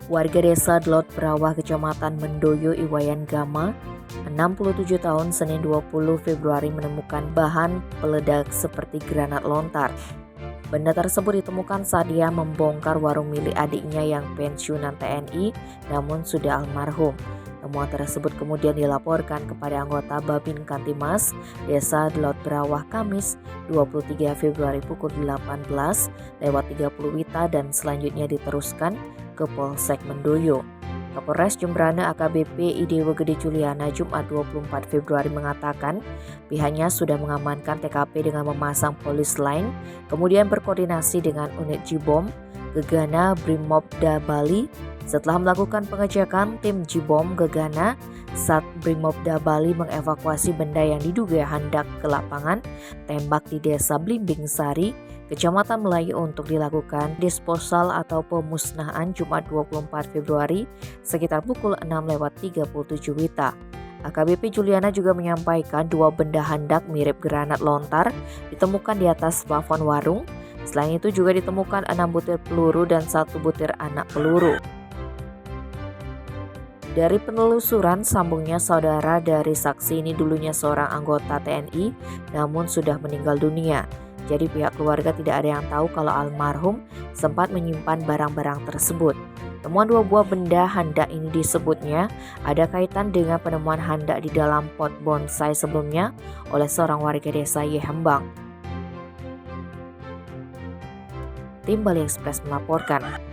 Warga desa Dlot Brawah, Kecamatan Mendoyo, Iwayan Gama, 67 tahun, Senin 20 Februari menemukan bahan peledak seperti granat lontar. Benda tersebut ditemukan saat dia membongkar warung milik adiknya yang pensiunan TNI namun sudah almarhum. Temuan tersebut kemudian dilaporkan kepada anggota Babin Kantimas Desa Dlot Brawah Kamis 23 Februari pukul 18.30 WITA dan selanjutnya diteruskan ke Polsek Mendoyo. Kapolres Jembrana AKBP Idewa Gede Juliana Jumat 24 Februari mengatakan pihaknya sudah mengamankan TKP dengan memasang polis lain, kemudian berkoordinasi dengan unit Jibom Gegana Brimobda Bali. Setelah melakukan pengecekan, tim Jibom Gegana Sat Brimobda Bali mengevakuasi benda yang diduga hendak ke lapangan tembak di Desa Blimbing Sari, Kecamatan Melayu untuk dilakukan disposal atau pemusnahan Jumat 24 Februari sekitar pukul 6.37 WITA. AKBP Juliana juga menyampaikan dua benda hendak mirip granat lontar ditemukan di atas plafon warung. Selain itu juga ditemukan 6 butir peluru dan 1 butir anak peluru. Dari penelusuran sambungnya, saudara dari saksi ini dulunya seorang anggota TNI namun sudah meninggal dunia. Jadi pihak keluarga tidak ada yang tahu kalau almarhum sempat menyimpan barang-barang tersebut. Temuan dua buah benda hendak ini disebutnya ada kaitan dengan penemuan hendak di dalam pot bonsai sebelumnya oleh seorang warga desa Yehembang. Tim Bali Express melaporkan.